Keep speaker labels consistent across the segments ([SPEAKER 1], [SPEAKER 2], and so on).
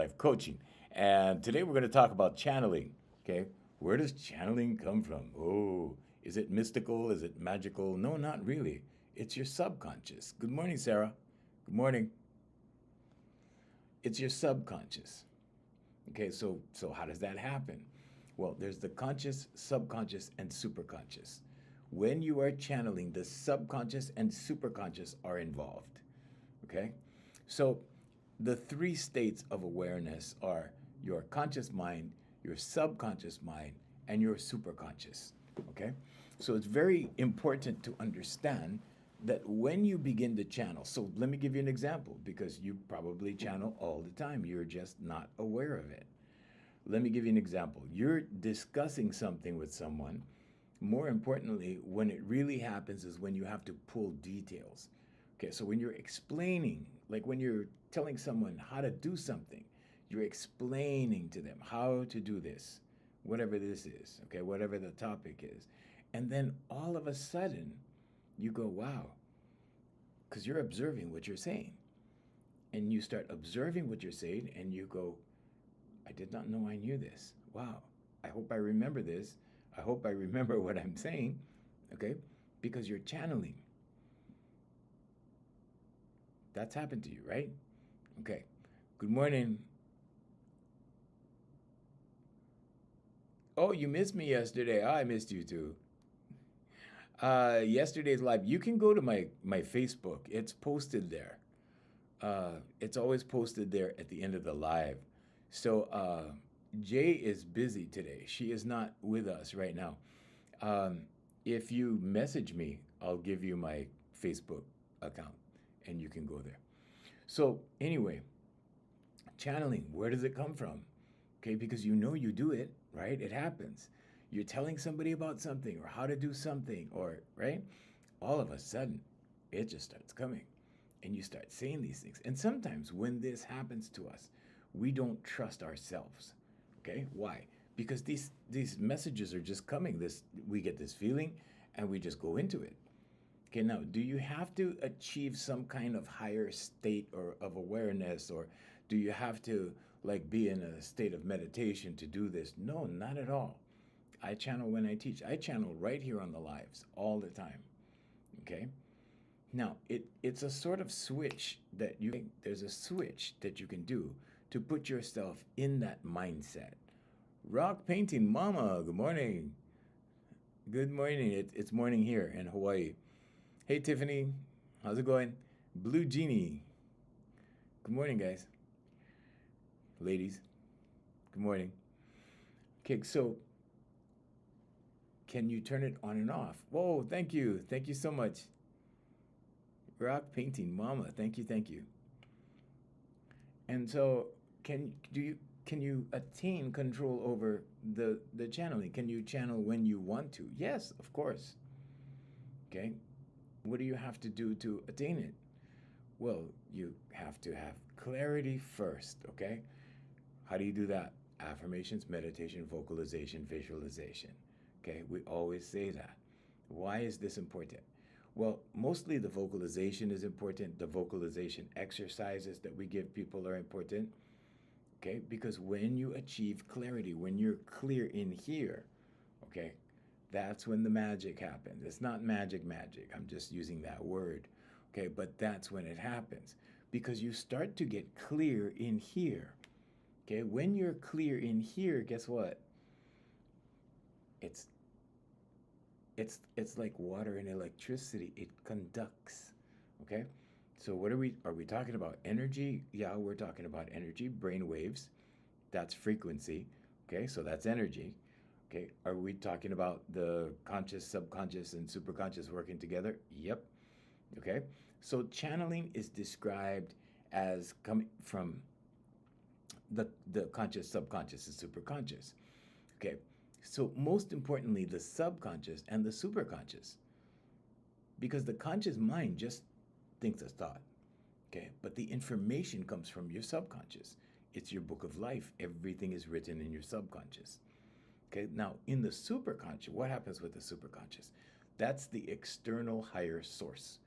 [SPEAKER 1] Life Coaching. And today we're going to talk about channeling. Okay, where does channeling come from? Oh, is it mystical? Is it magical? No, not really. It's your subconscious. Good morning, Sarah. Good morning. It's your subconscious. Okay, so how does that happen? Well, there's the conscious, subconscious, and superconscious. When you are channeling, the subconscious and superconscious are involved. Okay? So the three states of awareness are your conscious mind, your subconscious mind, and your superconscious. Okay? So it's very important to understand that when you begin to channel, so let me give you an example because you probably channel all the time. You're just not aware of it. Let me give you an example. You're discussing something with someone. More importantly, when it really happens is when you have to pull details. Okay, so when you're explaining, like when you're telling someone how to do something, you're explaining to them how to do this, whatever this is, okay, whatever the topic is. And then all of a sudden, you go, wow, because you're observing what you're saying. And you start observing what you're saying, and you go, I did not know I knew this. Wow, I hope I remember this. I hope I remember what I'm saying, okay? Because you're channeling. That's happened to you, right? Okay. Good morning. Oh, you missed me yesterday. Oh, I missed you too. Yesterday's live. You can go to my Facebook. It's posted there. It's always posted there at the end of the live. So Jay is busy today. She is not with us right now. Um, if you message me, I'll give you my Facebook account and you can go there. So, anyway, channeling, where does it come from? Okay, because you know you do it, right? It happens. You're telling somebody about something or how to do something, or, right? All of a sudden, it just starts coming and you start saying these things. And sometimes when this happens to us, we don't trust ourselves. Okay, why? Because these messages are just coming. This we get this feeling and we just go into it. Okay, now, do you have to achieve some kind of higher state or of awareness, or do you have to like be in a state of meditation to do this? No, not at all. I channel when I teach. I channel right here on the lives all the time. Okay? Now, it's a sort of switch that there's a switch that you can do to put yourself in that mindset. Rock painting mama, good morning. Good morning. It's morning here in Hawaii. Hey, Tiffany. How's it going? Blue Genie. Good morning, guys. Ladies. Good morning. Okay, so can you turn it on and off? Whoa, thank you. Thank you so much. Rock painting mama. Thank you, thank you. And so can you attain control over the channeling? Can you channel when you want to? Yes, of course. Okay? What do you have to do to attain it? Well, you have to have clarity first, okay? How do you do that? Affirmations, meditation, vocalization, visualization. Okay, we always say that. Why is this important? Well, mostly the vocalization is important. The vocalization exercises that we give people are important. Okay, because when you achieve clarity, when you're clear in here, okay, that's when the magic happens. It's not magic, magic. I'm just using that word. Okay, but that's when it happens because you start to get clear in here. Okay, when you're clear in here, guess what? It's it's like water and electricity. It conducts. Okay? So what are we talking about? Energy? Yeah, we're talking about energy, brain waves. That's frequency. Okay? So that's energy. Okay? Are we talking about the conscious, subconscious and superconscious working together? Yep. Okay? So channeling is described as coming from the conscious, subconscious, and superconscious. Okay, so most importantly, the subconscious and the superconscious, because the conscious mind just thinks a thought. Okay, but the information comes from your subconscious. It's your book of life. Everything is written in your subconscious. Okay, now in the superconscious, what happens with the superconscious? That's the external higher source.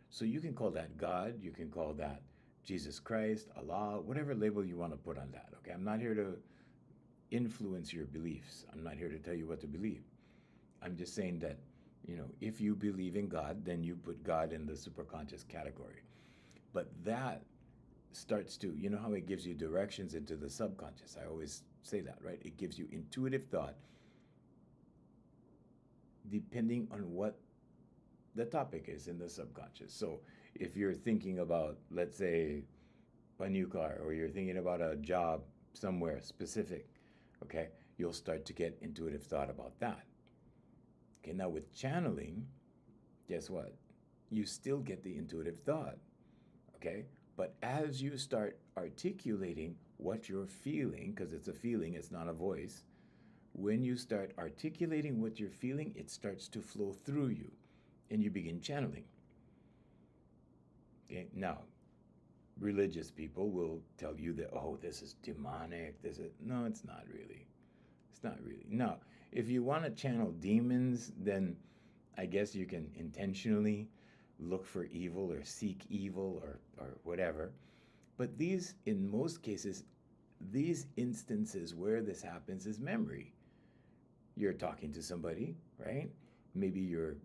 [SPEAKER 1] So you can call that God, you can call that Jesus Christ, Allah, whatever label you want to put on that. Okay, I'm not here to influence your beliefs. I'm not here to tell you what to believe. I'm just saying that, if you believe in God, then you put God in the superconscious category. But that starts to, how it gives you directions into the subconscious. I always say that, right? It gives you intuitive thought depending on what the topic is in the subconscious. So if you're thinking about, let's say, a new car, or you're thinking about a job somewhere specific, okay, you'll start to get intuitive thought about that. Okay, now with channeling, guess what? You still get the intuitive thought, okay? But as you start articulating what you're feeling, because it's a feeling, it's not a voice, when you start articulating what you're feeling, it starts to flow through you and you begin channeling. Okay, now, religious people will tell you that, oh, this is demonic. No, it's not really. It's not really. Now, if you want to channel demons, then I guess you can intentionally look for evil or seek evil or whatever. But these, in most cases, these instances where this happens is memory. You're talking to somebody, right? Maybe you're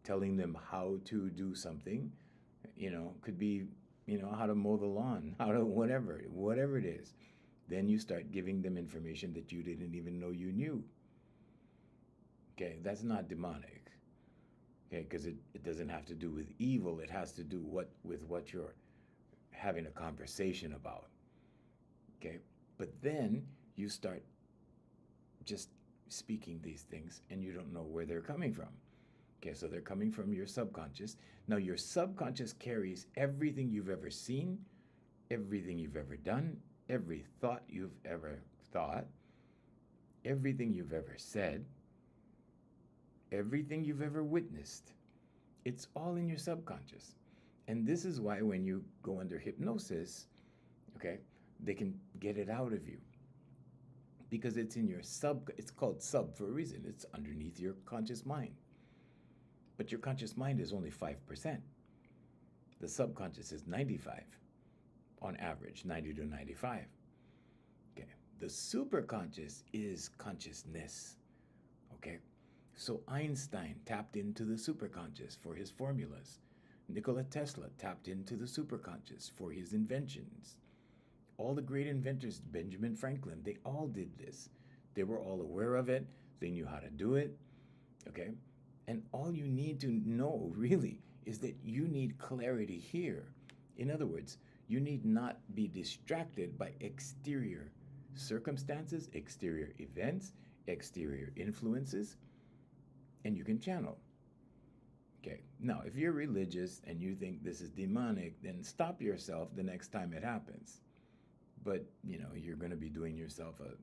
[SPEAKER 1] telling them how to do something. Could be, how to mow the lawn, how to whatever it is. Then you start giving them information that you didn't even know you knew. Okay, that's not demonic. Okay, because it doesn't have to do with evil. It has to do with what you're having a conversation about. Okay, but then you start just speaking these things and you don't know where they're coming from. Okay, so they're coming from your subconscious. Now, your subconscious carries everything you've ever seen, everything you've ever done, every thought you've ever thought, everything you've ever said, everything you've ever witnessed. It's all in your subconscious. And this is why when you go under hypnosis, okay, they can get it out of you. Because it's in your it's called sub for a reason. It's underneath your conscious mind. But your conscious mind is only 5%. The subconscious is 95, on average, 90 to 95. Okay. The superconscious is consciousness. Okay. So Einstein tapped into the superconscious for his formulas. Nikola Tesla tapped into the superconscious for his inventions. All the great inventors, Benjamin Franklin, they all did this. They were all aware of it. They knew how to do it. Okay. And all you need to know, really, is that you need clarity here. In other words, you need not be distracted by exterior circumstances, exterior events, exterior influences, and you can channel. Okay, now, if you're religious and you think this is demonic, then stop yourself the next time it happens. But, you're going to be doing yourself a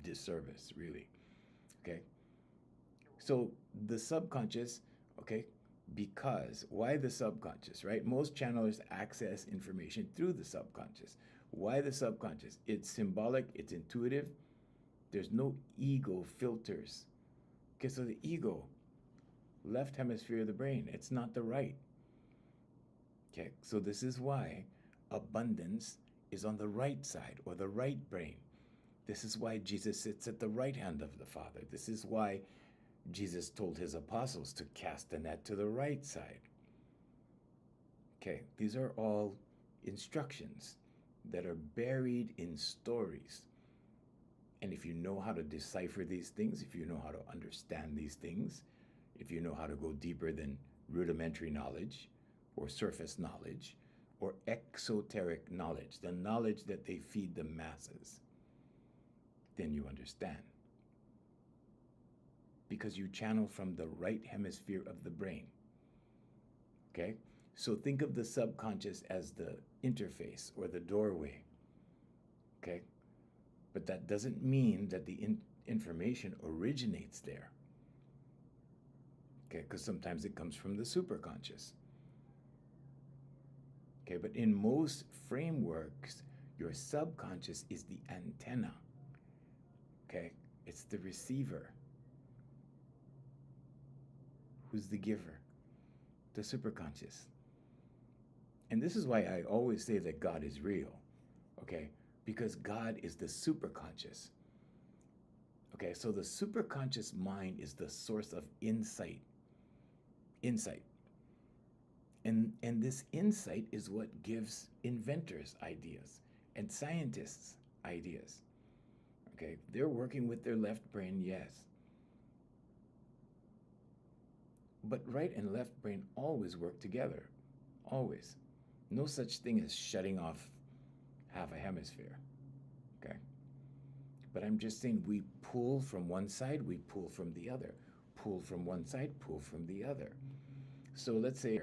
[SPEAKER 1] disservice, really. Okay? So the subconscious, okay, because why the subconscious, right? Most channelers access information through the subconscious. Why the subconscious? It's symbolic, it's intuitive. There's no ego filters. Okay, so the ego, left hemisphere of the brain, it's not the right. Okay, so this is why abundance is on the right side or the right brain. This is why Jesus sits at the right hand of the Father. This is why Jesus told his apostles to cast the net to the right side. Okay, these are all instructions that are buried in stories. And if you know how to decipher these things, if you know how to understand these things, if you know how to go deeper than rudimentary knowledge or surface knowledge or exoteric knowledge, the knowledge that they feed the masses, then you understand. Because you channel from the right hemisphere of the brain. Okay? So think of the subconscious as the interface or the doorway. Okay? But that doesn't mean that the information originates there. Okay? Because sometimes it comes from the superconscious. Okay? But in most frameworks, your subconscious is the antenna. Okay? It's the receiver. Who's the giver? The superconscious. And this is why I always say that God is real, okay? Because God is the superconscious. Okay, so the superconscious mind is the source of insight. Insight. And this insight is what gives inventors ideas and scientists ideas. Okay, they're working with their left brain, yes. But right and left brain always work together. Always. No such thing as shutting off half a hemisphere. Okay? But I'm just saying we pull from one side, we pull from the other. Pull from one side, pull from the other. So let's say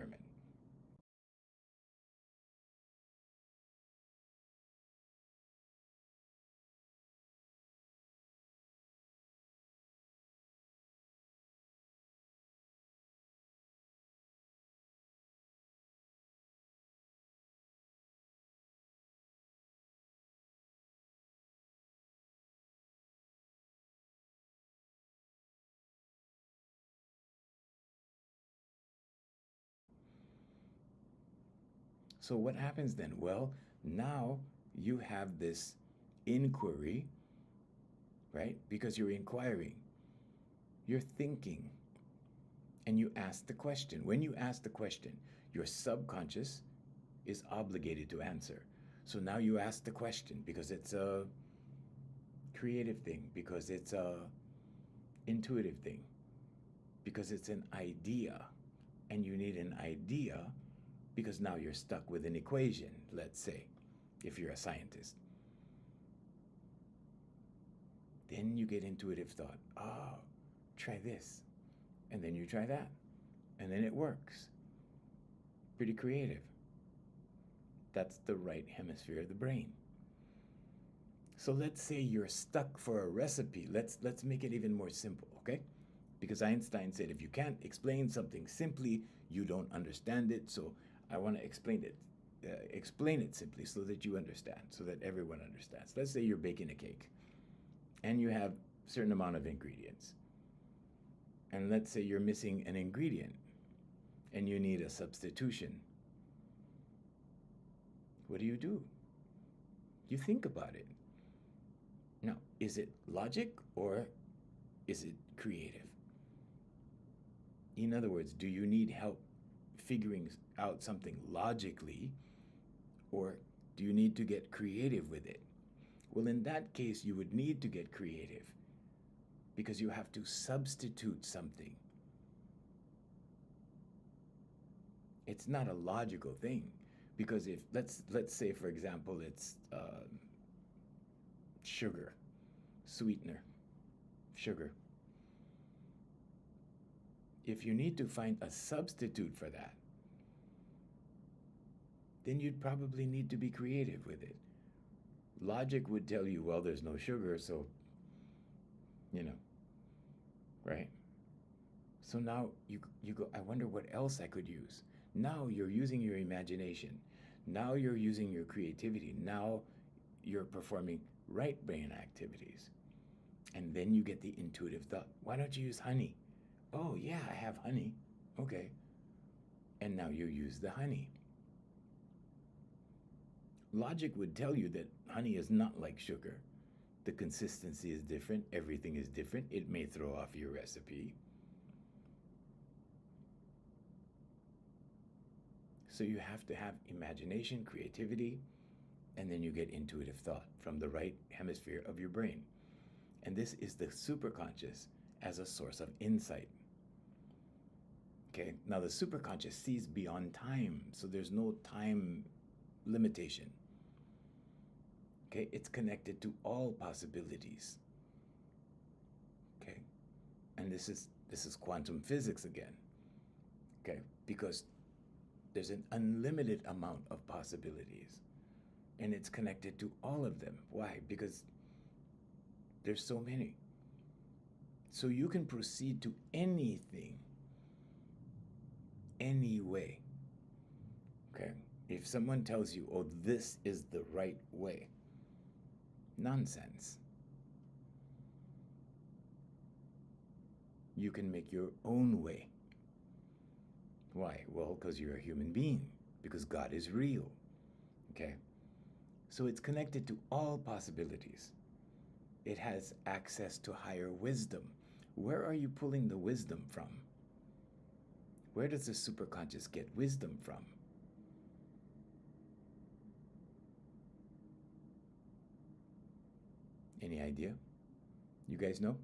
[SPEAKER 1] so what happens then? Well, now you have this inquiry, right? Because you're inquiring, you're thinking, and you ask the question. When you ask the question, your subconscious is obligated to answer. So now you ask the question because it's a creative thing, because it's a intuitive thing, because it's an idea, and you need an idea because now you're stuck with an equation, let's say, if you're a scientist. Then you get intuitive thought. Oh, try this. And then you try that. And then it works. Pretty creative. That's the right hemisphere of the brain. So let's say you're stuck for a recipe. Let's make it even more simple, okay? Because Einstein said if you can't explain something simply, you don't understand it. So I want to explain it simply so that you understand, so that everyone understands. Let's say you're baking a cake and you have a certain amount of ingredients. And let's say you're missing an ingredient and you need a substitution. What do? You think about it. Now, is it logic or is it creative? In other words, do you need help figuring out something logically, or do you need to get creative with it? Well, in that case, you would need to get creative because you have to substitute something. It's not a logical thing because if let's say for example it's sugar, sweetener, sugar. If you need to find a substitute for that, then you'd probably need to be creative with it. Logic would tell you, well, there's no sugar, so, right? So now you go, I wonder what else I could use. Now you're using your imagination. Now you're using your creativity. Now you're performing right brain activities. And then you get the intuitive thought, why don't you use honey? Oh, yeah, I have honey. Okay. And now you use the honey. Logic would tell you that honey is not like sugar. The consistency is different. Everything is different. It may throw off your recipe. So you have to have imagination, creativity, and then you get intuitive thought from the right hemisphere of your brain. And this is the superconscious as a source of insight. Okay, now the superconscious sees beyond time, so there's no time limitation. Okay, it's connected to all possibilities. Okay, and this is quantum physics again. Okay, because there's an unlimited amount of possibilities, and it's connected to all of them. Why? Because there's so many. So you can proceed to anything, any way. Okay, if someone tells you, oh, this is the right way, nonsense. You can make your own way. Why? Well, because you're a human being. because God is real. Okay? So it's connected to all possibilities. It has access to higher wisdom. Where are you pulling the wisdom from? Where does the superconscious get wisdom from? Any idea? You guys know?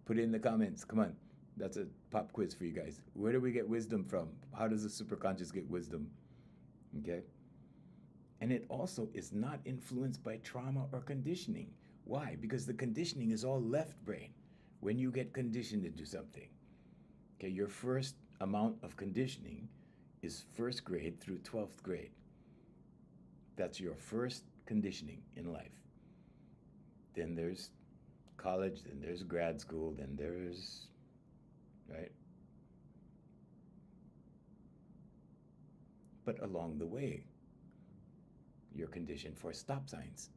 [SPEAKER 1] Put it in the comments. Come on. That's a pop quiz for you guys. Where do we get wisdom from? How does the superconscious get wisdom? Okay? And it also is not influenced by trauma or conditioning. Why? Because the conditioning is all left brain. When you get conditioned into something, okay, your first amount of conditioning is first grade through 12th grade. That's your first conditioning in life. Then there's college, then there's grad school, then there's, right? But along the way, you're conditioned for stop signs.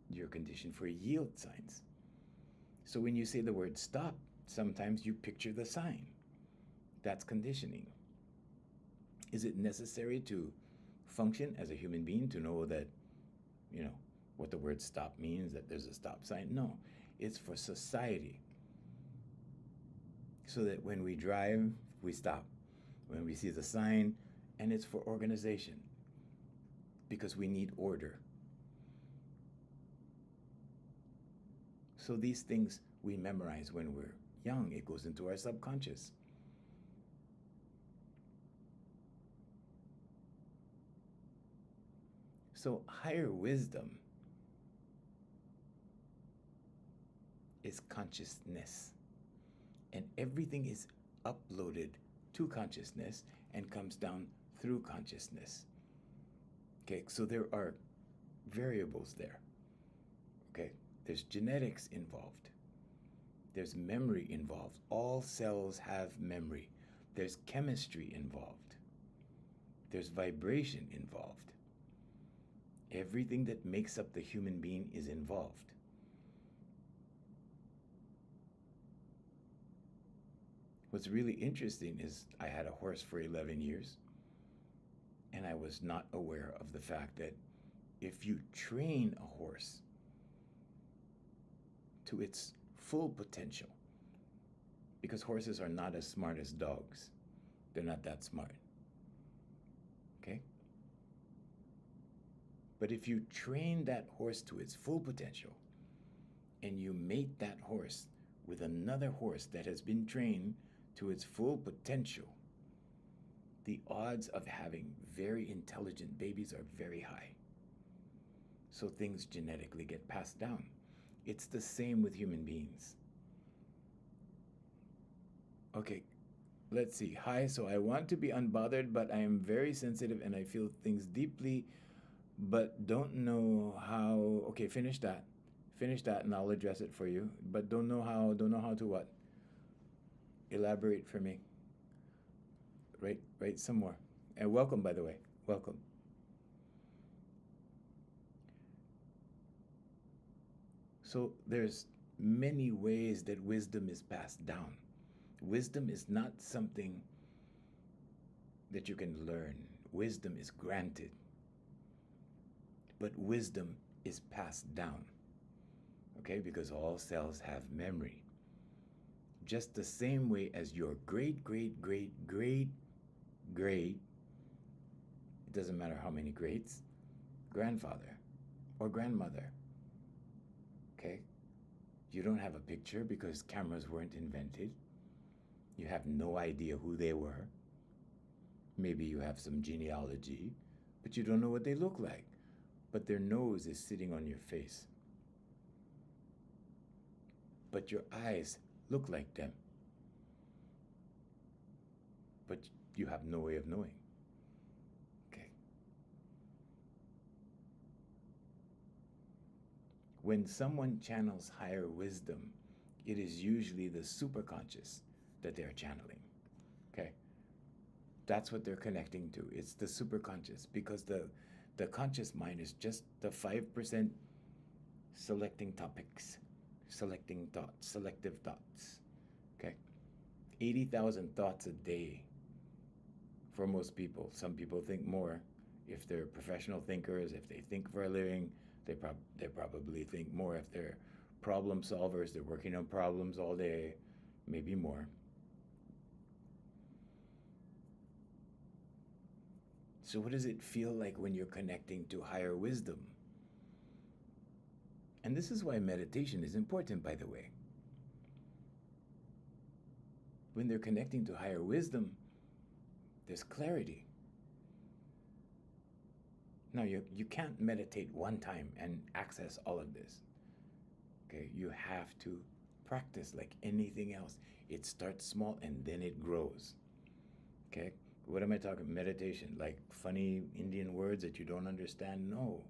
[SPEAKER 1] You're conditioned for yield signs. So when you say the word stop, sometimes you picture the sign. That's conditioning. Is it necessary to function as a human being to know that, what the word stop means, that there's a stop sign? No, it's for society. So that when we drive, we stop. When we see the sign, and it's for organization. Because we need order. So these things we memorize when we're young. It goes into our subconscious. So higher wisdom is consciousness. And everything is uploaded to consciousness and comes down through consciousness. Okay, so there are variables there. Okay, there's genetics involved. There's memory involved. All cells have memory. There's chemistry involved. There's vibration involved. Everything that makes up the human being is involved. What's really interesting is I had a horse for 11 years, and I was not aware of the fact that if you train a horse to its full potential, because horses are not as smart as dogs, they're not that smart, okay? But if you train that horse to its full potential, and you mate that horse with another horse that has been trained to its full potential, the odds of having very intelligent babies are very high. So things genetically get passed down. It's the same with human beings. Okay, let's see. Hi, so I want to be unbothered, but I am very sensitive and I feel things deeply, but don't know how. Okay, finish that. Finish that and I'll address it for you. But don't know how to what? Elaborate for me. Right some more. And welcome, by the way. Welcome. So there's many ways that wisdom is passed down. Wisdom is not something that you can learn. Wisdom is granted. But wisdom is passed down. Okay, because all cells have memory. Just the same way as your great, it doesn't matter how many greats, grandfather or grandmother. Okay? You don't have a picture because cameras weren't invented. You have no idea who they were. Maybe you have some genealogy, but you don't know what they look like. But their nose is sitting on your face. But your eyes look like them. But you have no way of knowing. Okay. When someone channels higher wisdom, it is usually the superconscious that they're channeling. Okay. That's what they're connecting to. It's the superconscious, because the conscious mind is just the 5% selecting topics, selecting thoughts, selective thoughts. Okay? 80,000 thoughts a day for most people. Some people think more, If they're professional thinkers, if they think for a living, they probably think more. If they're problem solvers, they're working on problems all day, maybe more. So what does it feel like when you're connecting to higher wisdom? And this is why meditation is important, by the way. When they're connecting to higher wisdom, there's clarity. Now, you can't meditate one time and access all of this. Okay, you have to practice like anything else. It starts small and then it grows. Okay, what am I talking? Meditation, like funny Indian words that you don't understand? No,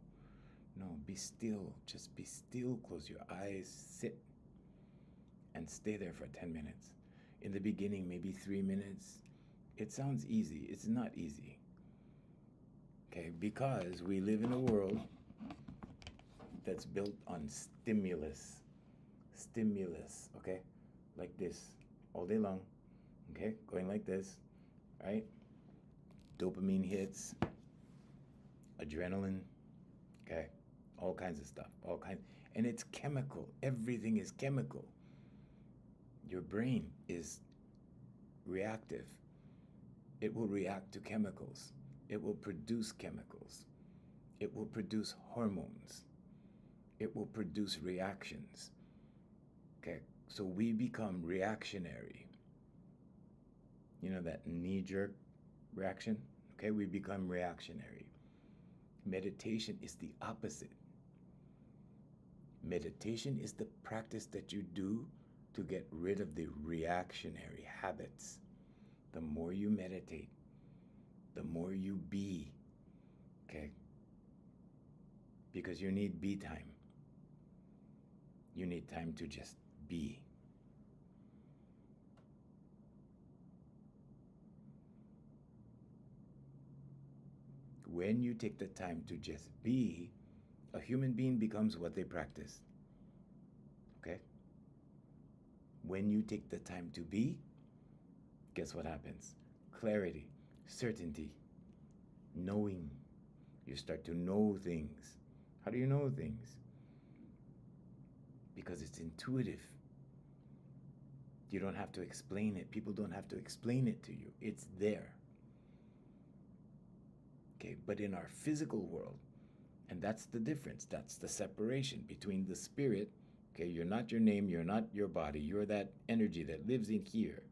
[SPEAKER 1] be still. Just be still. Close your eyes, sit, and stay there for 10 minutes. In the beginning, maybe 3 minutes. It sounds easy. It's not easy. Okay, because we live in a world that's built on stimulus, okay? Like this, all day long, okay? Going like this, right? Dopamine hits, adrenaline, okay? All kinds of stuff, and it's chemical. Everything is chemical. Your brain is reactive. It will react to chemicals. It will produce chemicals. It will produce hormones. It will produce reactions. Okay, so we become reactionary. You know, that knee-jerk reaction? Okay, we become reactionary. Meditation is the opposite. Meditation is the practice that you do to get rid of the reactionary habits. The more you meditate, the more you be, okay? Because you need be time. You need time to just be. When you take the time to just be, a human being becomes what they practice. Okay? When you take the time to be, guess what happens? Clarity, certainty, knowing. You start to know things. How do you know things? Because it's intuitive. You don't have to explain it. People don't have to explain it to you. It's there. Okay, but in our physical world, and that's the difference, that's the separation between the spirit. Okay, you're not your name, you're not your body, you're that energy that lives in here.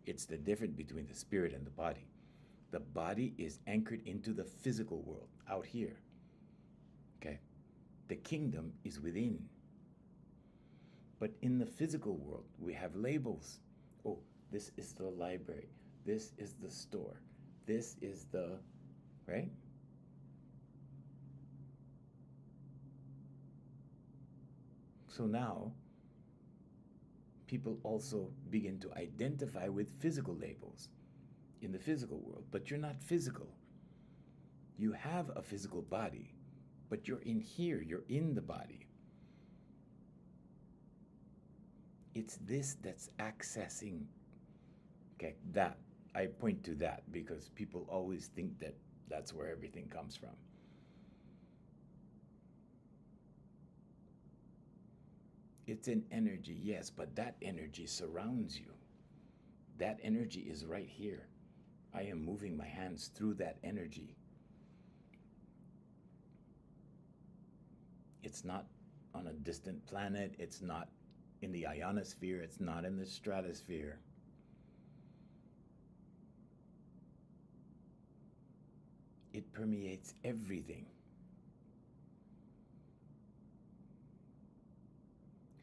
[SPEAKER 1] It's the difference between the spirit and the body. The body is anchored into the physical world, out here. Okay, the kingdom is within. But in the physical world, we have labels. Oh, this is the library. This is the store. This is the, right? So now, people also begin to identify with physical labels in the physical world, but you're not physical. You have a physical body, but you're in here, you're in the body. It's this that's accessing, okay, that. I point to that because people always think that that's where everything comes from. It's an energy, yes, but that energy surrounds you. That energy is right here. I am moving my hands through that energy. It's not on a distant planet. It's not in the ionosphere. It's not in the stratosphere. It permeates everything.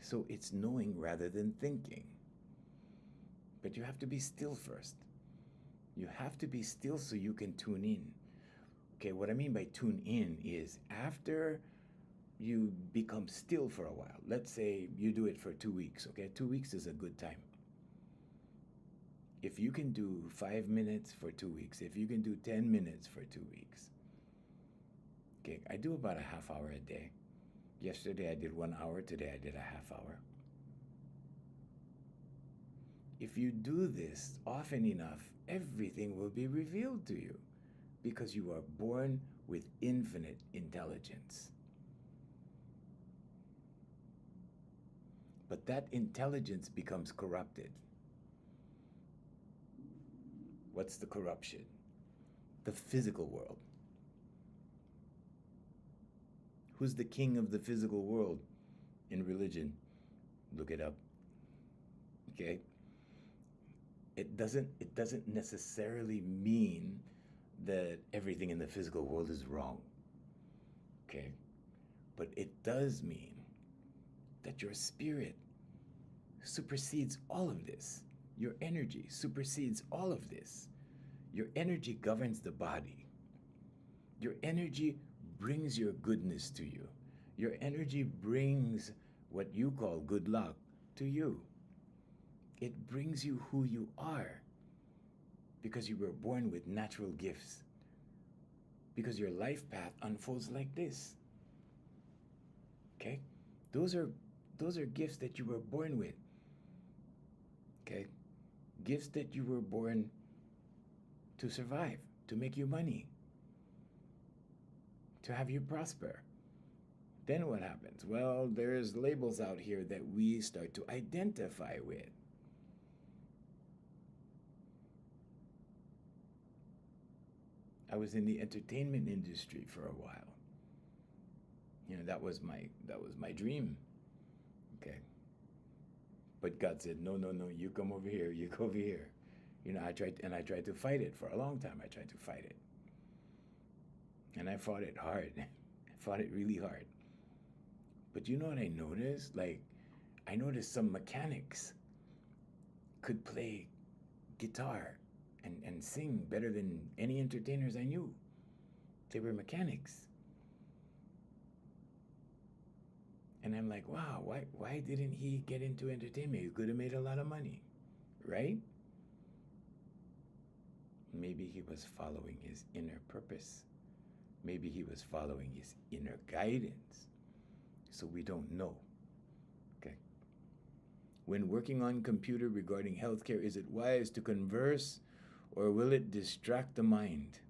[SPEAKER 1] So it's knowing rather than thinking. But you have to be still first. You have to be still so you can tune in. Okay, what I mean by tune in is after you become still for a while. Let's say you do it for 2 weeks, okay? 2 weeks is a good time. If you can do 5 minutes for 2 weeks, if you can do 10 minutes for 2 weeks, okay, I do about a half hour a day. Yesterday I did 1 hour, today I did a half hour. If you do this often enough, everything will be revealed to you because you are born with infinite intelligence. But that intelligence becomes corrupted. What's the corruption? The physical world. Who's the king of the physical world in religion? Look it up. Okay? It doesn't necessarily mean that everything in the physical world is wrong. Okay? But it does mean that your spirit supersedes all of this. Your energy supersedes all of this. Your energy governs the body. Your energy brings your goodness to you. Your energy brings what you call good luck to you. It brings you who you are because you were born with natural gifts. Because your life path unfolds like this. Okay? Those are gifts that you were born with. Okay? Gifts that you were born to survive, to make you money, to have you prosper. Then what happens? Well, there's labels out here that we start to identify with. I was in the entertainment industry for a while. You know, that was my dream. Okay. But God said, no, you come over here, you go over here. You know, I tried to fight it for a long time. I tried to fight it. And I fought it hard. I fought it really hard. But you know what I noticed? Like, I noticed some mechanics could play guitar and sing better than any entertainers I knew. They were mechanics. And I'm like, wow, why didn't he get into entertainment? He could have made a lot of money, right? Maybe he was following his inner purpose. Maybe he was following his inner guidance. So we don't know. Okay. When working on computer regarding healthcare, is it wise to converse or will it distract the mind?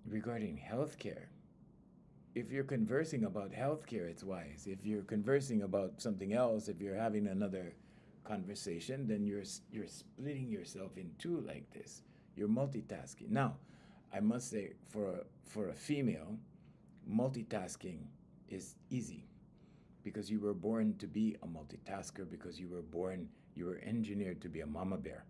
[SPEAKER 1] Regarding healthcare, if you're conversing about healthcare, it's wise. If you're conversing about something else, if you're having another conversation, then you're splitting yourself in two like this. You're multitasking. Now, I must say, for a female, multitasking is easy because you were born to be a multitasker, because you were engineered to be a mama bear.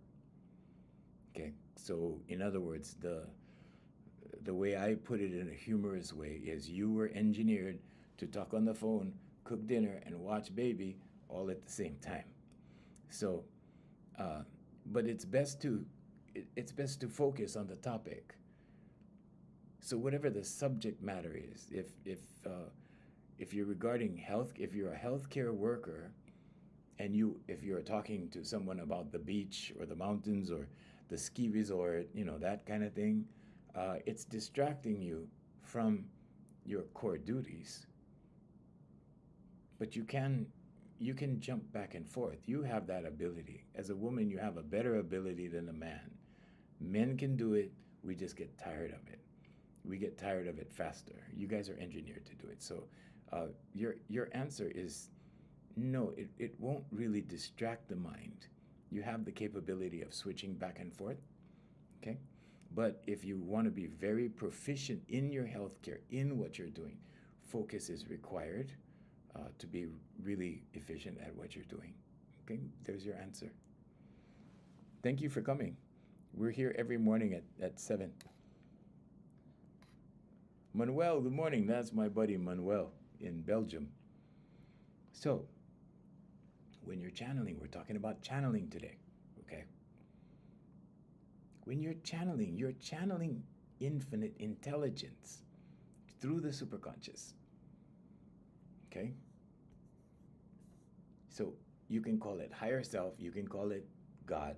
[SPEAKER 1] Okay, so in other words, the way I put it in a humorous way is you were engineered to talk on the phone, cook dinner, and watch baby all at the same time. So, but it's best to focus on the topic. So whatever the subject matter is, if you're regarding health, if you're a healthcare worker, and if you're talking to someone about the beach or the mountains or the ski resort, you know, that kind of thing, it's distracting you from your core duties. But you can jump back and forth. You have that ability. As a woman, you have a better ability than a man. Men can do it. We just get tired of it. We get tired of it faster. You guys are engineered to do it. So your answer is no, it won't really distract the mind. You have the capability of switching back and forth. Okay? But if you want to be very proficient in your healthcare, in what you're doing, focus is required to be really efficient at what you're doing. Okay, there's your answer. Thank you for coming. We're here every morning at 7. Manuel, good morning. That's my buddy Manuel in Belgium. So, when you're channeling, we're talking about channeling today, okay? When you're channeling infinite intelligence through the superconscious, okay? So you can call it higher self, you can call it God,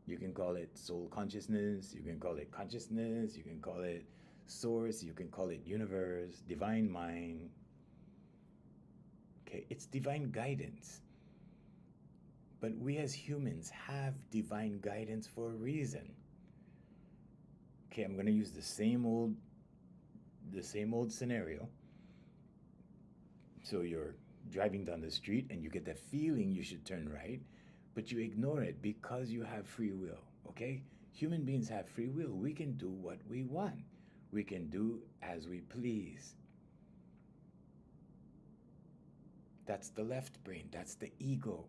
[SPEAKER 1] you can call it soul consciousness, you can call it consciousness, you can call it source, you can call it universe, divine mind. Okay, it's divine guidance. But we as humans have divine guidance for a reason. Okay, I'm going to use the same old scenario. So you're driving down the street and you get the feeling you should turn right, but you ignore it because you have free will, okay? Human beings have free will. We can do what we want. We can do as we please. That's the left brain. That's the ego.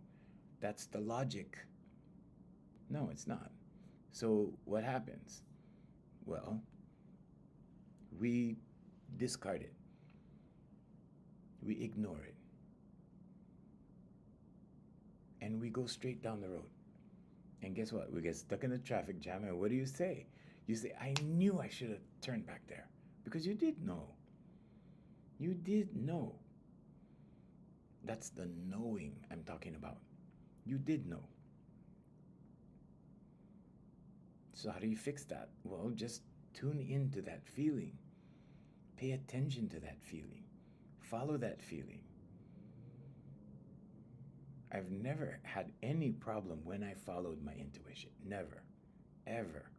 [SPEAKER 1] That's the logic. No, it's not. So what happens? Well, we discard it. We ignore it. And we go straight down the road. And guess what? We get stuck in the traffic jam. And what do you say? You say, I knew I should have turned back there. Because you did know. You did know. That's the knowing I'm talking about. You did know. So how do you fix that? Well, just tune into that feeling. Pay attention to that feeling. Follow that feeling. I've never had any problem when I followed my intuition. Never. Ever.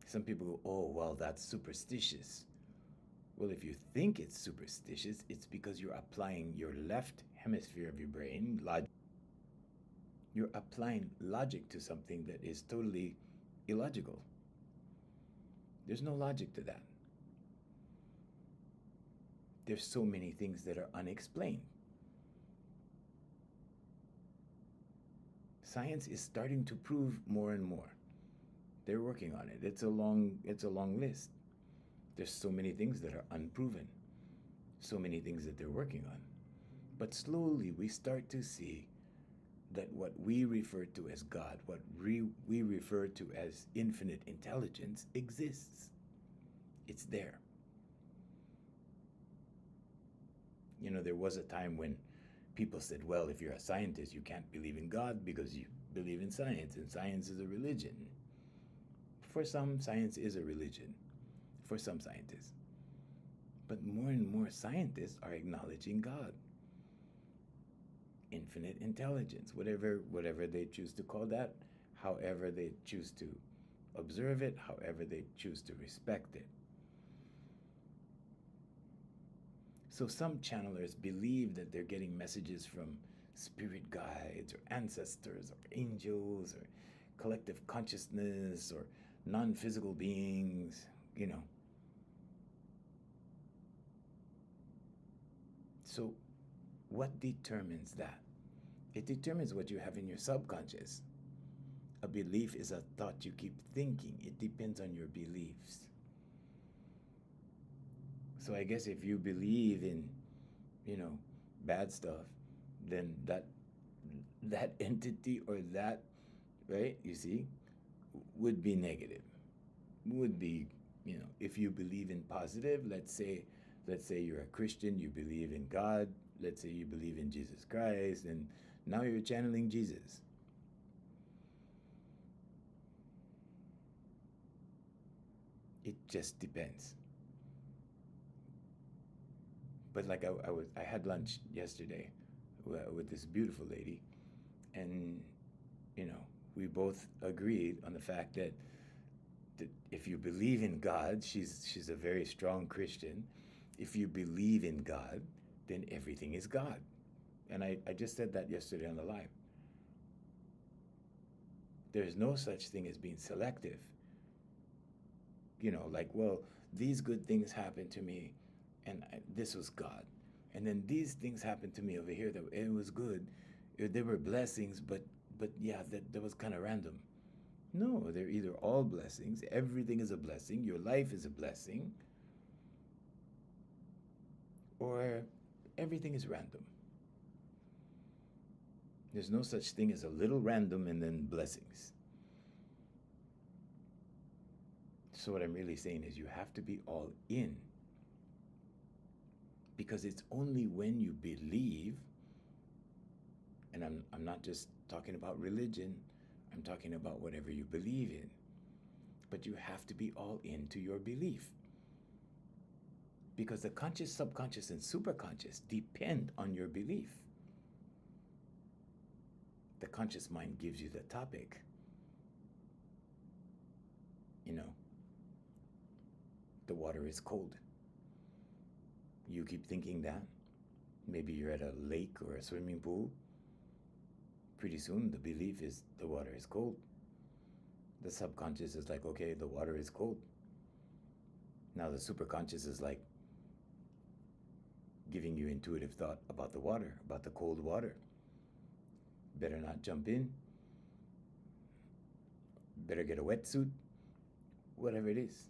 [SPEAKER 1] Some people go, oh, well, that's superstitious. Well, if you think it's superstitious, it's because you're applying your left hemisphere of your brain, logic. You're applying logic to something that is totally illogical. There's no logic to that. There's so many things that are unexplained. Science is starting to prove more and more. They're working on it. It's a long list. There's so many things that are unproven. So many things that they're working on. But slowly we start to see that what we refer to as God, what we refer to as infinite intelligence exists. It's there. You know, there was a time when people said, well, if you're a scientist, you can't believe in God because you believe in science, and science is a religion. For some, science is a religion, for some scientists. But more and more scientists are acknowledging God. Infinite intelligence, whatever they choose to call that, however they choose to observe it, however they choose to respect it. So some channelers believe that they're getting messages from spirit guides or ancestors or angels or collective consciousness or non-physical beings, you know. So what determines that? It determines what you have in your subconscious. A belief is a thought you keep thinking. It depends on your beliefs. So I guess if you believe in, you know, bad stuff, then that entity or that, right, you see, would be negative. Would be, you know, if you believe in positive, let's say you're a Christian, you believe in God, let's say you believe in Jesus Christ, and now you're channeling Jesus. It just depends. But like I had lunch yesterday with this beautiful lady, and you know, we both agreed on the fact that if you believe in God, she's a very strong Christian. If you believe in God, then everything is God. And I just said that yesterday on the live. There's no such thing as being selective. You know, like, well, these good things happened to me, and this was God. And then these things happened to me over here that it was good. They were blessings, but yeah, that was kind of random. No, they're either all blessings. Everything is a blessing. Your life is a blessing. Or everything is random. There's no such thing as a little random and then blessings. So what I'm really saying is you have to be all in. Because it's only when you believe, and I'm not just talking about religion, I'm talking about whatever you believe in. But you have to be all into your belief. Because the conscious, subconscious, and superconscious depend on your belief. The conscious mind gives you the topic. You know, the water is cold. You keep thinking that. Maybe you're at a lake or a swimming pool. Pretty soon, the belief is the water is cold. The subconscious is like, okay, the water is cold. Now the superconscious is like giving you intuitive thought about the water, about the cold water. Better not jump in. Better get a wetsuit. Whatever it is.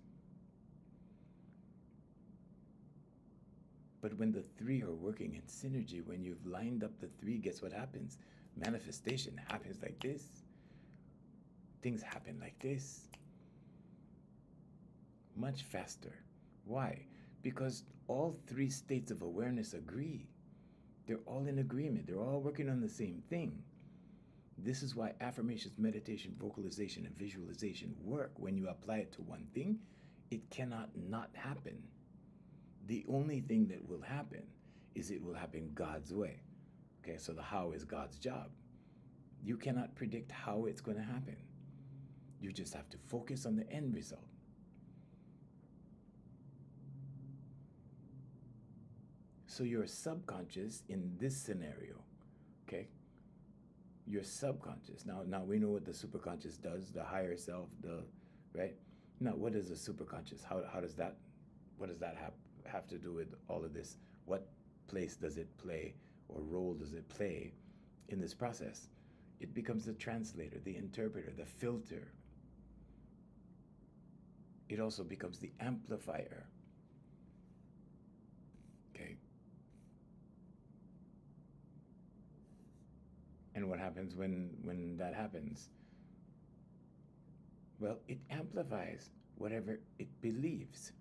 [SPEAKER 1] But when the three are working in synergy, when you've lined up the three, guess what happens? Manifestation happens like this. Things happen like this. Much faster. Why? Because all three states of awareness agree. They're all in agreement. They're all working on the same thing. This is why affirmations, meditation, vocalization, and visualization work. When you apply it to one thing, it cannot not happen. The only thing that will happen is it will happen God's way. Okay, so the how is God's job. You cannot predict how it's going to happen. You just have to focus on the end result. So your subconscious in this scenario, okay? Your subconscious. Now we know what the superconscious does, the higher self, right? Now, what is the superconscious? How does that, what does that have to do with all of this? What place does it play or role does it play in this process? It becomes the translator, the interpreter, the filter. It also becomes the amplifier. Okay. And what happens when that happens? Well, it amplifies whatever it believes.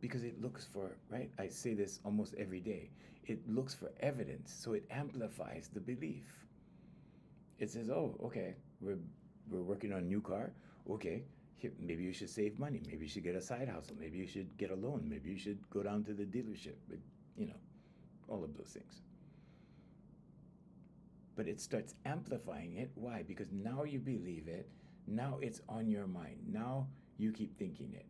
[SPEAKER 1] Because it looks for, right? I say this almost every day. It looks for evidence, so it amplifies the belief. It says, oh, okay, we're working on a new car. Okay, here, maybe you should save money. Maybe you should get a side hustle. Maybe you should get a loan. Maybe you should go down to the dealership. But, all of those things. But it starts amplifying it. Why? Because now you believe it. Now it's on your mind. Now you keep thinking it.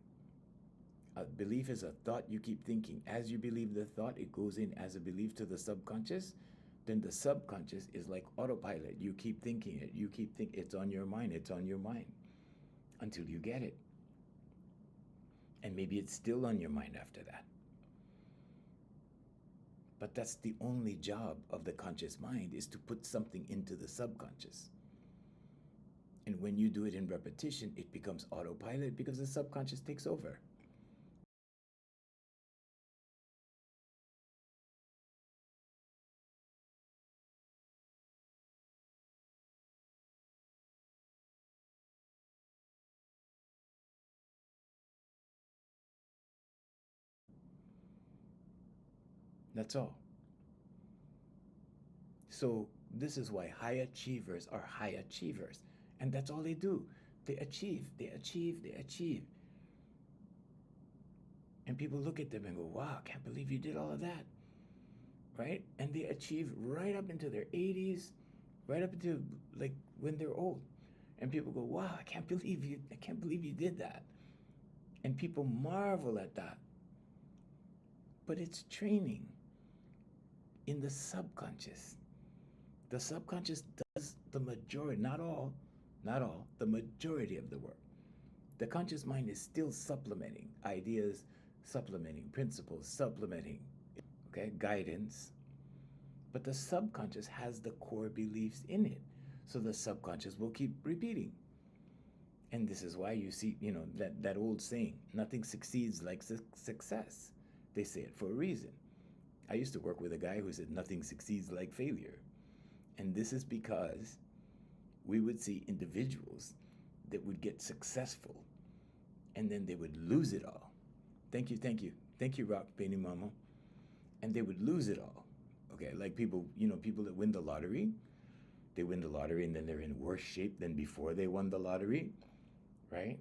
[SPEAKER 1] A belief is a thought you keep thinking. As you believe the thought, it goes in as a belief to the subconscious. Then the subconscious is like autopilot. You keep thinking it. You keep thinking it's on your mind. It's on your mind until you get it. And maybe it's still on your mind after that. But that's the only job of the conscious mind, is to put something into the subconscious. And when you do it in repetition, it becomes autopilot because the subconscious takes over. That's all. So this is why high achievers are high achievers. And that's all they do. They achieve, they achieve, they achieve. And people look at them and go, wow, I can't believe you did all of that. Right? And they achieve right up into their 80s, right up into like when they're old. And people go, wow, I can't believe you did that. And people marvel at that. But it's training in the subconscious. The subconscious does the majority, not all, the majority of the work. The conscious mind is still supplementing ideas, supplementing principles, supplementing, okay, guidance. But the subconscious has the core beliefs in it. So the subconscious will keep repeating. And this is why you see, that old saying, nothing succeeds like success. They say it for a reason. I used to work with a guy who said nothing succeeds like failure. And this is because we would see individuals that would get successful and then they would lose it all. Thank you, thank you. Thank you, Rock Penny Mama. And they would lose it all. Okay, like people that win the lottery, they win the lottery and then they're in worse shape than before they won the lottery, right?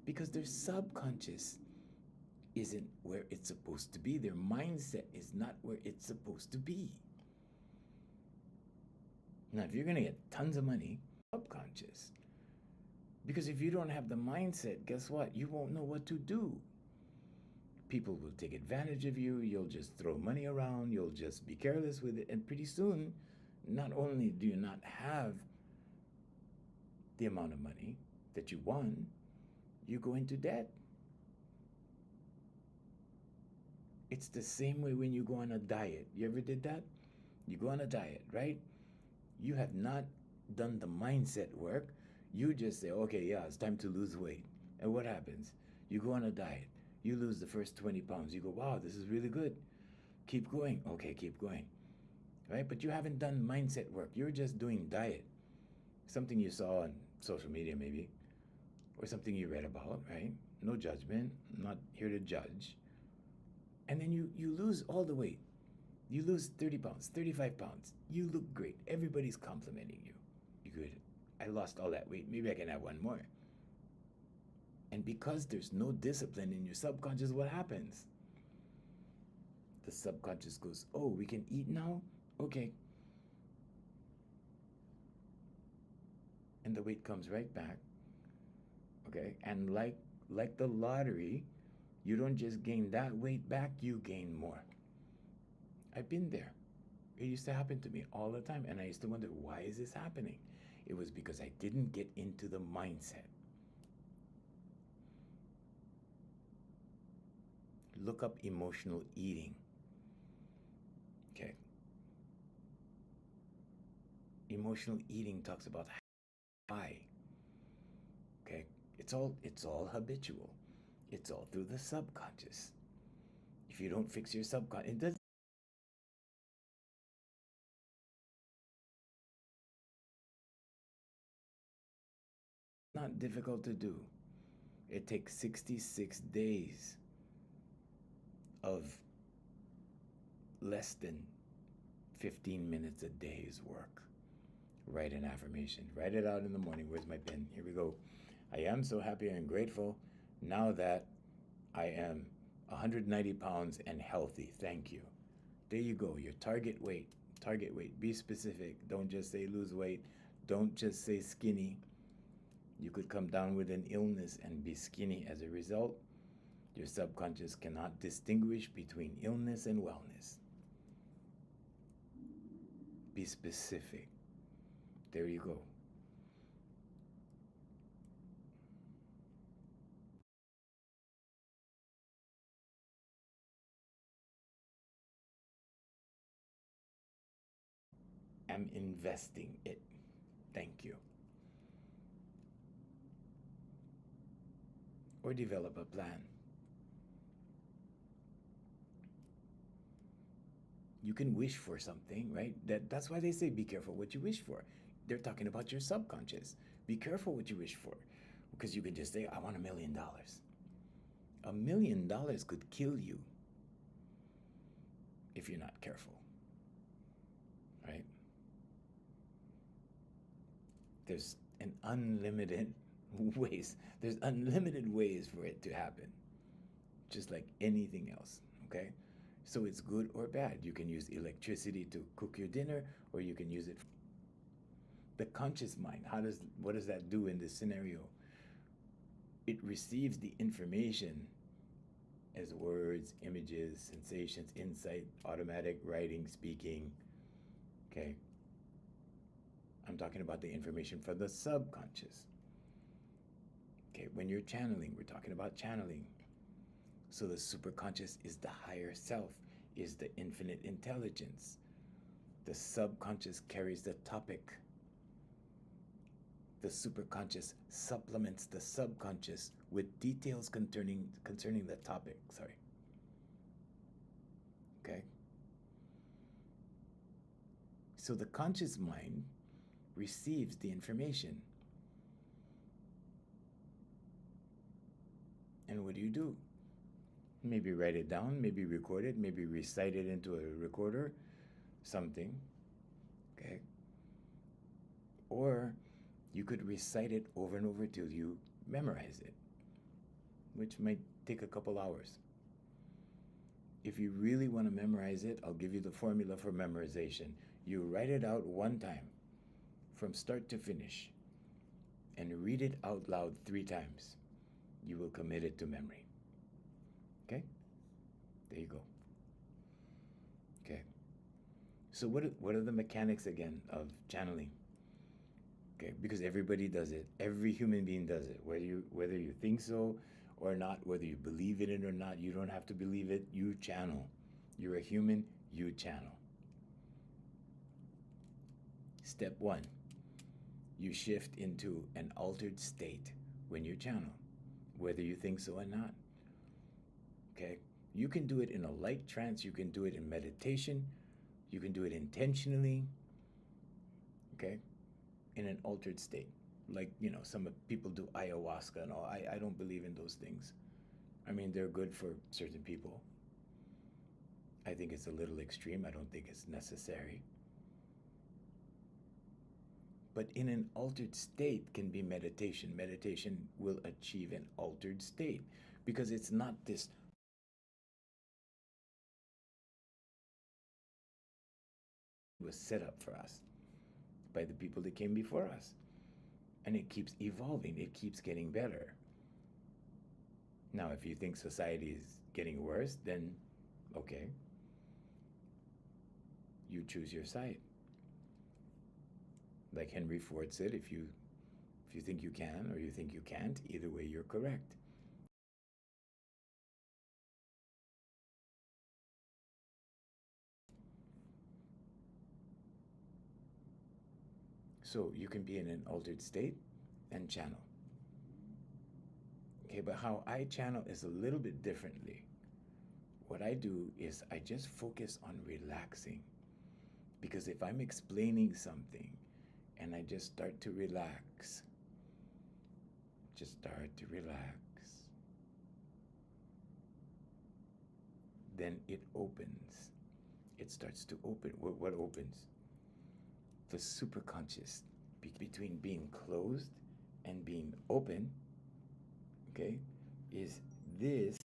[SPEAKER 1] Because their subconscious isn't where it's supposed to be. Their mindset is not where it's supposed to be. Now, if you're going to get tons of money, subconscious. Because if you don't have the mindset, guess what? You won't know what to do. People will take advantage of you. You'll just throw money around. You'll just be careless with it. And pretty soon, not only do you not have the amount of money that you won, you go into debt. It's the same way when you go on a diet. You ever did that? You go on a diet, right? You have not done the mindset work. You just say, okay, yeah, it's time to lose weight. And what happens? You go on a diet. You lose the first 20 pounds. You go, wow, this is really good. Keep going. Okay, keep going. Right? But you haven't done mindset work. You're just doing diet. Something you saw on social media, maybe, or something you read about, right? No judgment. I'm not here to judge. And then you lose all the weight. You lose 30 pounds, 35 pounds. You look great. Everybody's complimenting you. You're good. I lost all that weight. Maybe I can have one more. And because there's no discipline in your subconscious, what happens? The subconscious goes, oh, we can eat now? Okay. And the weight comes right back. Okay? And like the lottery, you don't just gain that weight back, you gain more. I've been there. It used to happen to me all the time. And I used to wonder, why is this happening? It was because I didn't get into the mindset. Look up emotional eating. Okay. Emotional eating talks about why. Okay. It's all habitual. It's all through the subconscious. If you don't fix your subconscious, it does not difficult to do. It takes 66 days of less than 15 minutes a day's work. Write an affirmation. Write it out in the morning. Where's my pen? Here we go. I am so happy and grateful now that I am 190 pounds and healthy. Thank you. There you go. Your target weight. Target weight. Be specific. Don't just say lose weight. Don't just say skinny. You could come down with an illness and be skinny as a result. Your subconscious cannot distinguish between illness and wellness. Be specific. There you go. I'm investing it. Thank you. Or develop a plan. You can wish for something, right? That's why they say be careful what you wish for. They're talking about your subconscious. Be careful what you wish for. Because you could just say, I want $1 million. $1 million could kill you if you're not careful. Right? There's an unlimited ways. There's unlimited ways for it to happen. Just like anything else. Okay? So it's good or bad. You can use electricity to cook your dinner, or you can use it. The conscious mind, what does that do in this scenario? It receives the information as words, images, sensations, insight, automatic writing, speaking. Okay? I'm talking about the information for the subconscious. Okay, when you're channeling, we're talking about channeling. So the superconscious is the higher self, is the infinite intelligence. The subconscious carries the topic. The superconscious supplements the subconscious with details concerning the topic. Sorry. Okay? So the conscious mind receives the information. And what do? Maybe write it down, maybe record it, maybe recite it into a recorder, something. Okay? Or you could recite it over and over till you memorize it, which might take a couple hours. If you really want to memorize it, I'll give you the formula for memorization. You write it out one time. from start to finish and read it out loud 3 times, you will commit it to memory. Okay? There you go. Okay. So what are the mechanics again of channeling? Okay, because everybody does it. Every human being does it. Whether you think so or not, whether you believe in it or not, you don't have to believe it. You channel. You're a human, you channel. Step 1, you shift into an altered state when you channel, whether you think so or not. Okay? You can do it in a light trance, you can do it in meditation, you can do it intentionally, okay? In an altered state. Like, some people do ayahuasca and all. I don't believe in those things. I mean, they're good for certain people. I think it's a little extreme. I don't think it's necessary. But in an altered state can be meditation. Meditation will achieve an altered state because it's not this was set up for us by the people that came before us. And it keeps evolving. It keeps getting better. Now, if you think society is getting worse, then okay. You choose your side. Like Henry Ford said, if you think you can or you think you can't, either way you're correct. So you can be in an altered state and channel. Okay, but how I channel is a little bit differently. What I do is I just focus on relaxing. Because if I'm explaining something and I just start to relax, then it opens. It starts to open. What opens? The superconscious. Between being closed and being open, okay, is this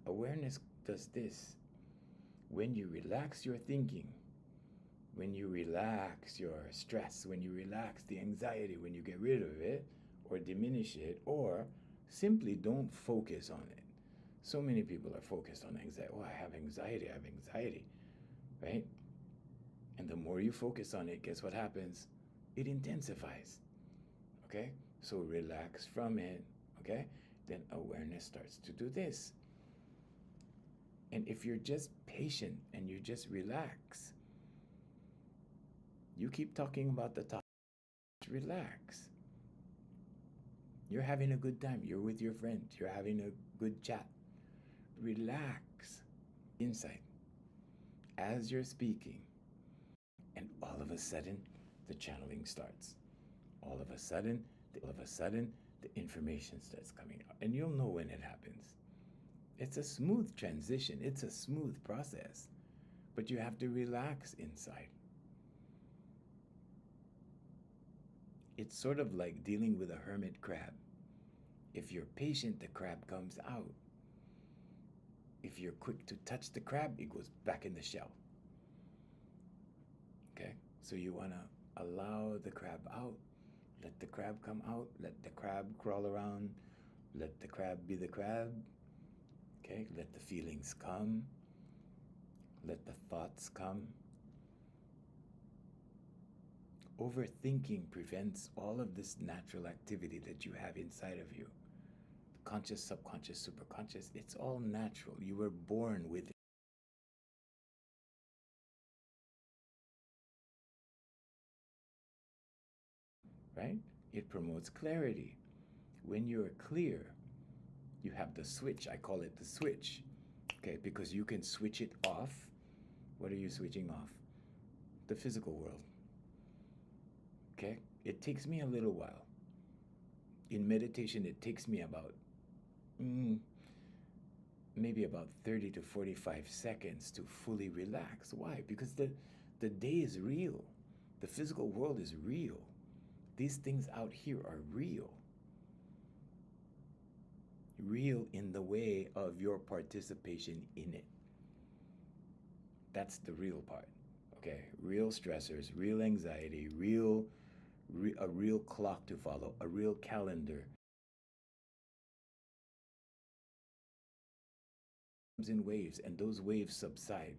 [SPEAKER 1] awareness does this. When you relax your thinking, when you relax your stress, when you relax the anxiety, when you get rid of it or diminish it or simply don't focus on it. So many people are focused on anxiety. Oh, I have anxiety, right? And the more you focus on it, guess what happens? It intensifies, okay? So relax from it, okay? Then awareness starts to do this. And if you're just patient and you just relax, you keep talking about the topic, relax. You're having a good time. You're with your friends. You're having a good chat. Relax. Insight. As you're speaking, and all of a sudden, the channeling starts. All of a sudden, the information starts coming out. And you'll know when it happens. It's a smooth transition. It's a smooth process. But you have to relax inside. It's sort of like dealing with a hermit crab. If you're patient, the crab comes out. If you're quick to touch the crab, it goes back in the shell. Okay? So you want to allow the crab out. Let the crab come out. Let the crab crawl around. Let the crab be the crab. Okay? Let the feelings come. Let the thoughts come. Overthinking prevents all of this natural activity that you have inside of you. Conscious, subconscious, superconscious, it's all natural. You were born with it. Right? It promotes clarity. When you're clear, you have the switch. I call it the switch. Okay, because you can switch it off. What are you switching off? The physical world. Okay? It takes me a little while. In meditation, it takes me about maybe about 30 to 45 seconds to fully relax. Why? Because the day is real. The physical world is real. These things out here are real. Real in the way of your participation in it. That's the real part. Okay, real stressors, real anxiety, a real clock to follow, a real calendar. Comes in waves, and those waves subside,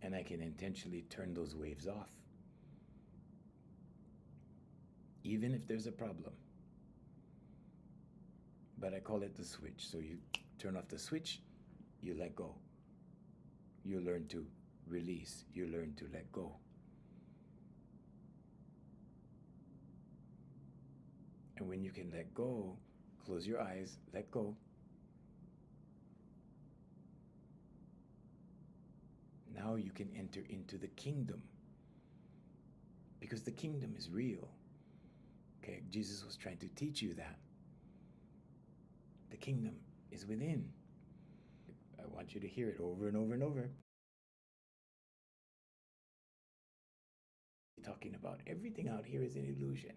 [SPEAKER 1] and I can intentionally turn those waves off, even if there's a problem. But I call it the switch. So you turn off the switch, you let go. You learn to release, you learn to let go. And when you can let go, close your eyes, let go. Now you can enter into the kingdom, because the kingdom is real. Okay, Jesus was trying to teach you that. The kingdom is within. I want you to hear it over and over and over. Talking about everything out here is an illusion.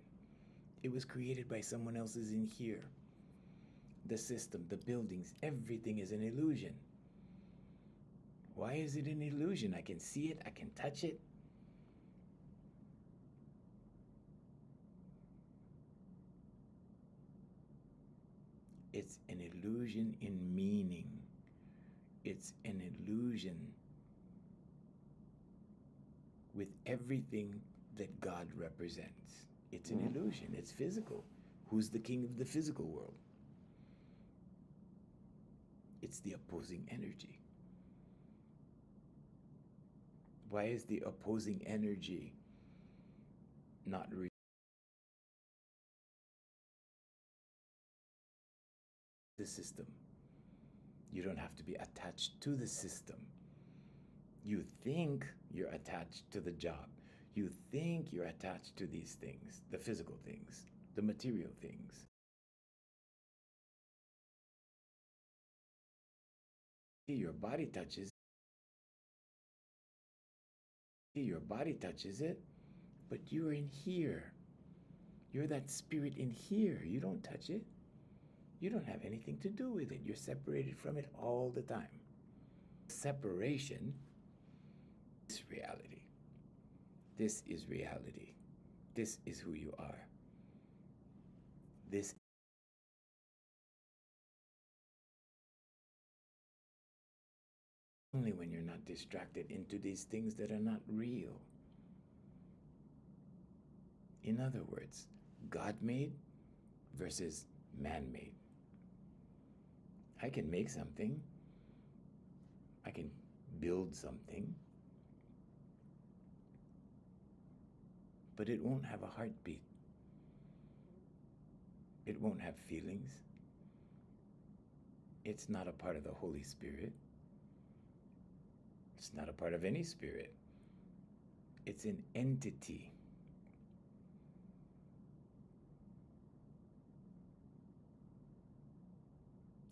[SPEAKER 1] It was created by someone else's in here. The system, the buildings, everything is an illusion. Why is it an illusion? I can see it, I can touch it. It's an illusion in meaning. It's an illusion with everything that God represents. It's an illusion. It's physical. Who's the king of the physical world? It's the opposing energy. Why is the opposing energy not real? The system. You don't have to be attached to the system. You think you're attached to the job. You think you're attached to these things, the physical things, the material things. Your body touches it, but you're in here. You're that spirit in here. You don't touch it. You don't have anything to do with it. You're separated from it all the time. Separation is reality. This is reality. This is who you are. This only when you're not distracted into these things that are not real. In other words, God-made versus man-made. I can make something. I can build something. But it won't have a heartbeat. It won't have feelings. It's not a part of the Holy Spirit. It's not a part of any spirit. It's an entity.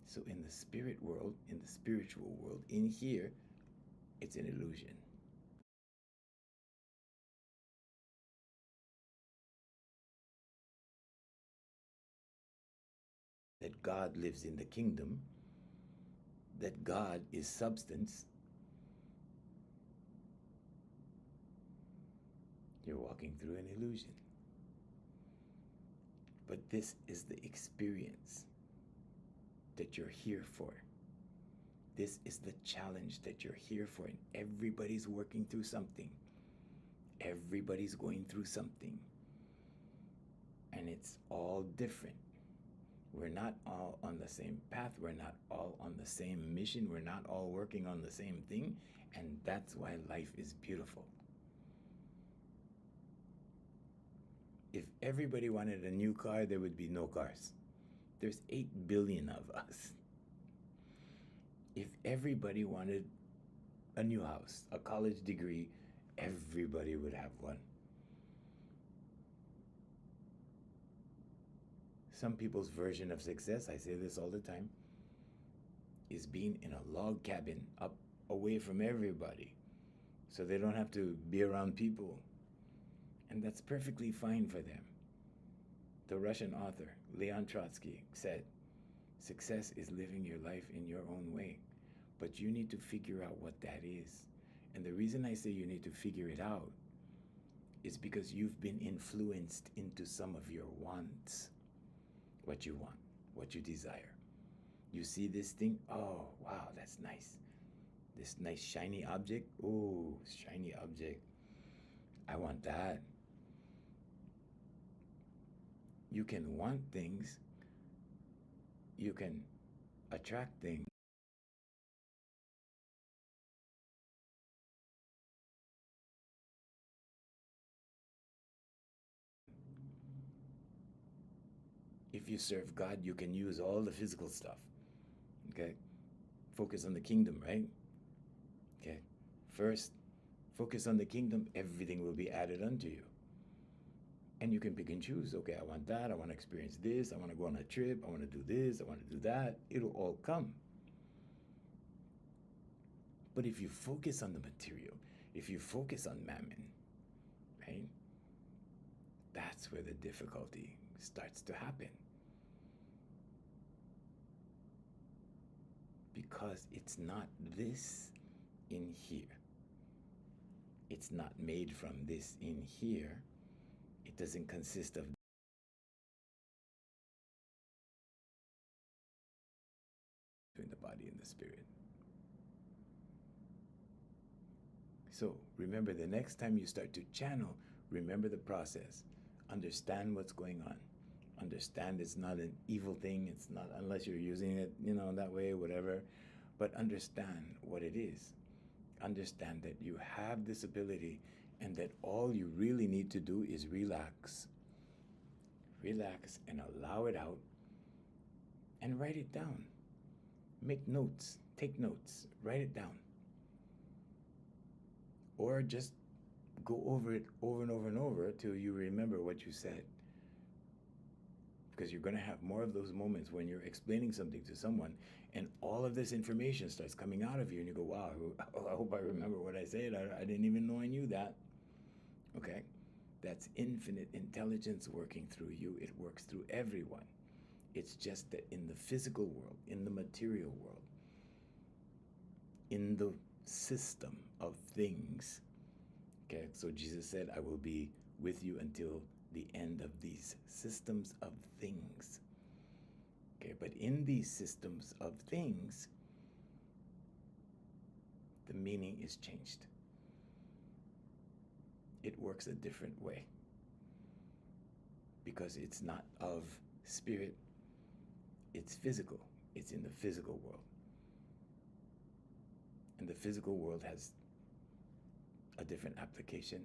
[SPEAKER 1] So in the spirit world, in the spiritual world, in here, it's an illusion. That God lives in the kingdom, that God is substance. You're walking through an illusion. But this is the experience that you're here for. This is the challenge that you're here for. And everybody's working through something. Everybody's going through something. And it's all different. We're not all on the same path. We're not all on the same mission. We're not all working on the same thing. And that's why life is beautiful. If everybody wanted a new car, there would be no cars. There's 8 billion of us. If everybody wanted a new house, a college degree, everybody would have one. Some people's version of success, I say this all the time, is being in a log cabin up away from everybody so they don't have to be around people. And that's perfectly fine for them. The Russian author, Leon Trotsky, said, Success is living your life in your own way. But you need to figure out what that is. And the reason I say you need to figure it out is because you've been influenced into some of your wants. What you want, what you desire. You see this thing? Oh, wow, that's nice. This nice shiny object. Oh, shiny object. I want that. You can want things. You can attract things. If you serve God, you can use all the physical stuff. Okay? Focus on the kingdom, right? Okay? First, focus on the kingdom, everything will be added unto you. And you can pick and choose. Okay, I want that. I want to experience this. I want to go on a trip. I want to do this. I want to do that. It'll all come. But if you focus on the material, if you focus on mammon, right, that's where the difficulty starts to happen. Because it's not this in here. It's not made from this in here. It doesn't consist of between the body and the spirit. So remember, the next time you start to channel, remember the process. Understand what's going on. Understand it's not an evil thing. It's not, unless you're using it, that way, whatever. But understand what it is. Understand that you have this ability and that all you really need to do is relax. Relax and allow it out and write it down. Make notes. Take notes. Write it down. Or just go over it over and over and over till you remember what you said. Because you're going to have more of those moments when you're explaining something to someone and all of this information starts coming out of you and you go, wow, I hope I remember what I said. I didn't even know I knew that. Okay? That's infinite intelligence working through you. It works through everyone. It's just that in the physical world, in the material world, in the system of things, okay, so Jesus said, I will be with you until the end of these systems of things. Okay, but in these systems of things, the meaning is changed. It works a different way because it's not of spirit, it's physical. It's in the physical world. And the physical world has a different application,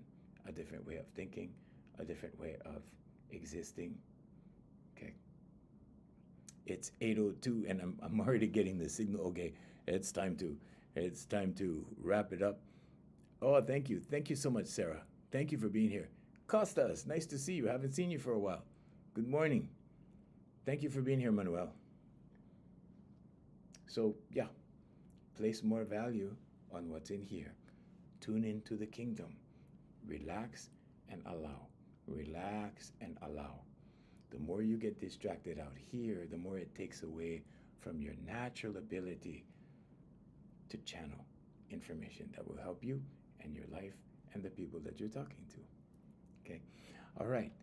[SPEAKER 1] a different way of thinking, a different way of existing. Okay. It's 8:02 and I'm already getting the signal. Okay, it's time to wrap it up. Oh, thank you. Thank you so much, Sarah. Thank you for being here. Costas, nice to see you. Haven't seen you for a while. Good morning. Thank you for being here, Manuel. So, yeah, place more value on what's in here. Tune into the kingdom. Relax and allow. Relax and allow. The more you get distracted out here, the more it takes away from your natural ability to channel information that will help you and your life and the people that you're talking to. Okay? All right.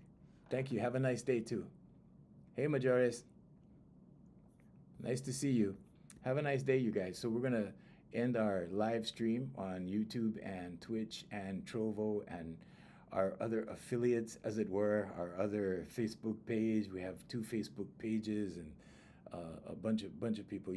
[SPEAKER 1] Thank you. Have a nice day too. Hey, Majoris. Nice to see you. Have a nice day, you guys. So we're going to end our live stream on YouTube and Twitch and Trovo and our other affiliates, as it were, our other Facebook page. We have 2 Facebook pages and a bunch of people